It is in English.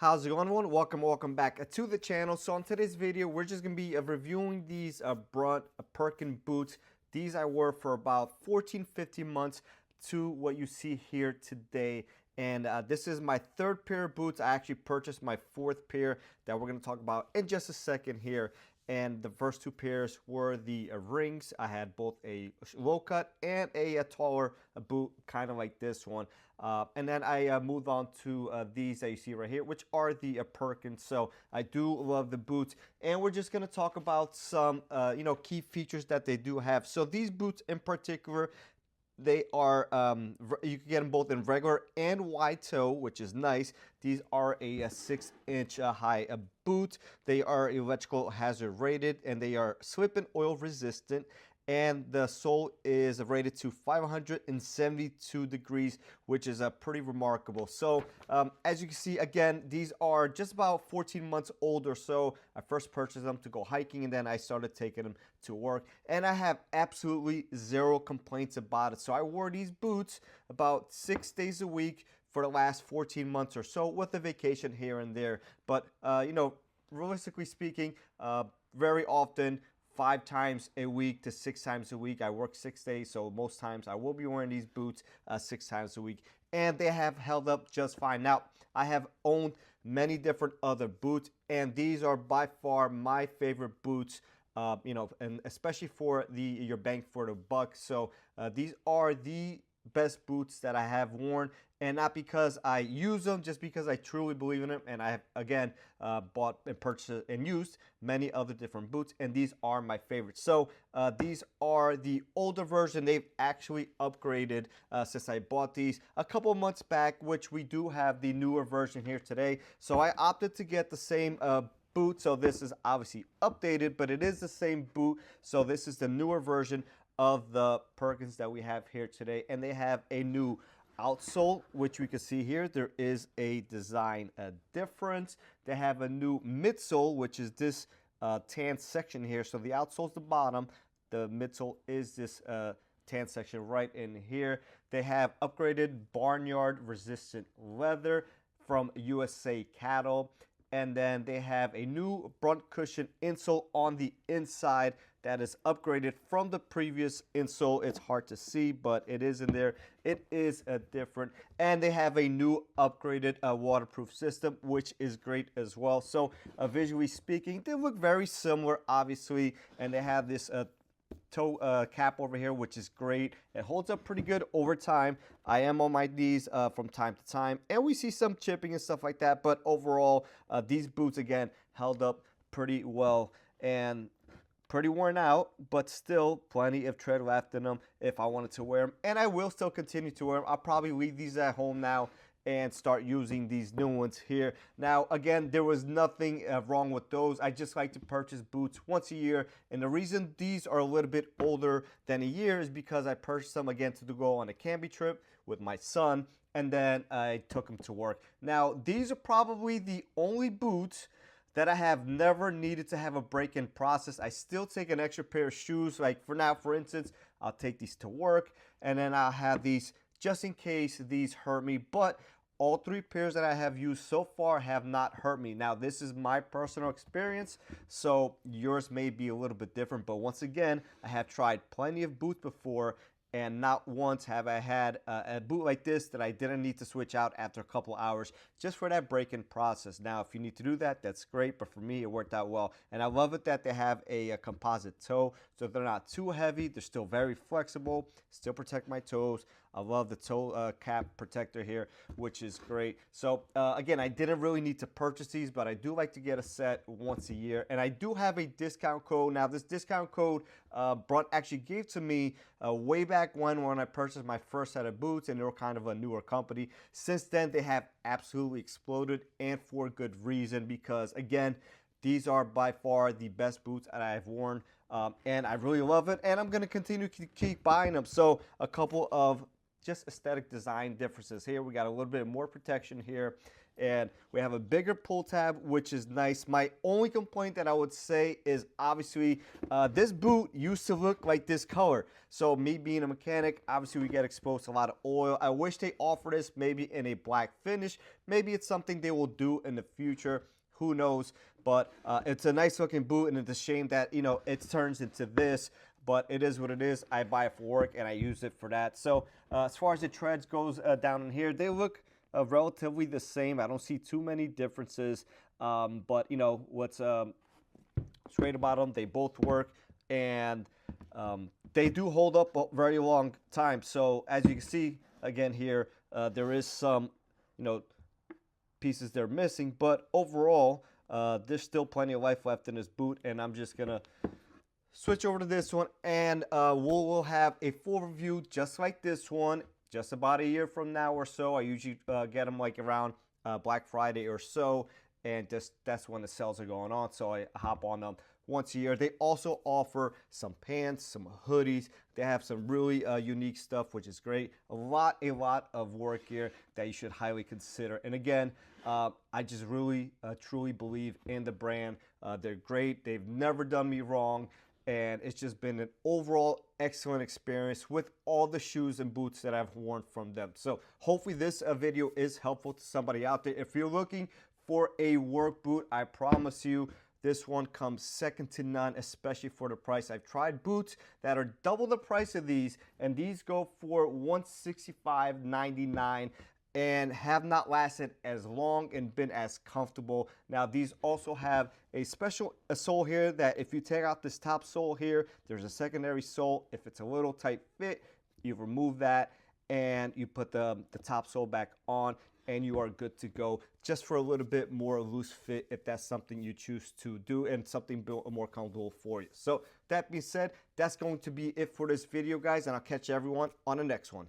How's it going, everyone? Welcome back to the channel. So on today's video, we're just gonna be reviewing these Brunt Perkins boots. These I wore for about 14-15 months to what you see here today. And this is my third pair of boots. I actually purchased my fourth pair that we're gonna talk about in just a second here. And the first two pairs were the rings. I had both a low cut and a taller boot, kind of like this one. And then I moved on to these that you see right here, which are the Perkins. So I do love the boots, and we're just gonna talk about some key features that they do have. So these boots in particular, they are you can get them both in regular and wide toe, which is nice. These are a 6-inch high boot. They are electrical hazard rated, and they are slip and oil resistant, and the sole is rated to 572 degrees, which is pretty remarkable. So as you can see, again, these are just about 14 months old or so. I first purchased them to go hiking, and then I started taking them to work, and I have absolutely zero complaints about it. So I wore these boots about 6 days a week for the last 14 months or so, with a vacation here and there. But realistically speaking, very often 5 times a week to 6 times a week. I work 6 days, so most times I will be wearing these boots 6 times a week, and they have held up just fine. Now, I have owned many different other boots, and these are by far my favorite boots, and especially for your bang for the buck. So these are the best boots that I have worn, and not because I use them, just because I truly believe in them. And I have, again, bought and purchased and used many other different boots, and these are my favorites. So these are the older version. They've actually upgraded since I bought these a couple months back, which we do have the newer version here today. So I opted to get the same boot. So this is obviously updated, but it is the same boot. So this is the newer version of the Perkins that we have here today, and they have a new outsole, which we can see here. There is a design difference. They have a new midsole, which is this tan section here. So the outsole's the bottom, the midsole is this tan section right in here. They have upgraded barnyard resistant leather from USA Cattle. And then they have a new Brunt cushion insole on the inside that is upgraded from the previous insole. It's hard to see, but it is in there. It is different. And they have a new upgraded waterproof system, which is great as well. So visually speaking, they look very similar, obviously. And they have this toe cap over here, which is great. It holds up pretty good over time. I am on my knees from time to time, and we see some chipping and stuff like that, but overall these boots again held up pretty well and pretty worn out, but still plenty of tread left in them if I wanted to wear them, and I will still continue to wear them. I'll probably leave these at home now and start using these new ones here. Now, again, there was nothing wrong with those. I just like to purchase boots once a year, and the reason these are a little bit older than a year is because I purchased them again to go on a camping trip with my son, and then I took them to work. Now, these are probably the only boots that I have never needed to have a break-in process. I still take an extra pair of shoes. Like for now, for instance, I'll take these to work, and then I'll have these just in case these hurt me. But all 3 pairs that I have used so far have not hurt me. Now, this is my personal experience, so yours may be a little bit different. But once again, I have tried plenty of boots before, and not once have I had a boot like this that I didn't need to switch out after a couple hours just for that break-in process. Now, if you need to do that, that's great, but for me, it worked out well. And I love it that they have a composite toe, so they're not too heavy. They're still very flexible, still protect my toes. I love the toe cap protector here, which is great. So again, I didn't really need to purchase these, but I do like to get a set once a year. And I do have a discount code. Now, this discount code Brunt actually gave to me way back when I purchased my first set of boots, and they were kind of a newer company. Since then, they have absolutely exploded, and for good reason, because again, these are by far the best boots that I've worn, and I really love it, and I'm going to continue to keep buying them. So a couple of just aesthetic design differences here. We got a little bit more protection here, and we have a bigger pull tab, which is nice. My only complaint that I would say is obviously this boot used to look like this color. So me being a mechanic, obviously we get exposed to a lot of oil. I wish they offer this maybe in a black finish. Maybe it's something they will do in the future. Who knows? But it's a nice looking boot, and it's a shame that, you know, it turns into this. But it is what it is. I buy it for work, and I use it for that. So as far as the treads goes down in here, they look relatively the same. I don't see too many differences. But, you know, what's great about them, they both work, and they do hold up a very long time. So as you can see, again here, there is some, you know, pieces they're missing. But overall, there's still plenty of life left in this boot, and I'm just going to switch over to this one, and we'll have a full review just like this one just about a year from now or so. I usually get them like around Black Friday or so, and that's when the sales are going on, so I hop on them once a year. They also offer some pants, some hoodies. They have some really unique stuff, which is great. A lot of work here that you should highly consider. And again, I just really truly believe in the brand. They're great. They've never done me wrong. And it's just been an overall excellent experience with all the shoes and boots that I've worn from them. So hopefully this video is helpful to somebody out there. If you're looking for a work boot, I promise you this one comes second to none, especially for the price. I've tried boots that are double the price of these, and these go for $165.99. and have not lasted as long and been as comfortable. Now these also have a special sole here that if you take out this top sole here, there's a secondary sole. If it's a little tight fit, you remove that and you put the top sole back on, and you are good to go, just for a little bit more loose fit if that's something you choose to do and something built more comfortable for you. So that being said, that's going to be it for this video, guys, and I'll catch everyone on the next one.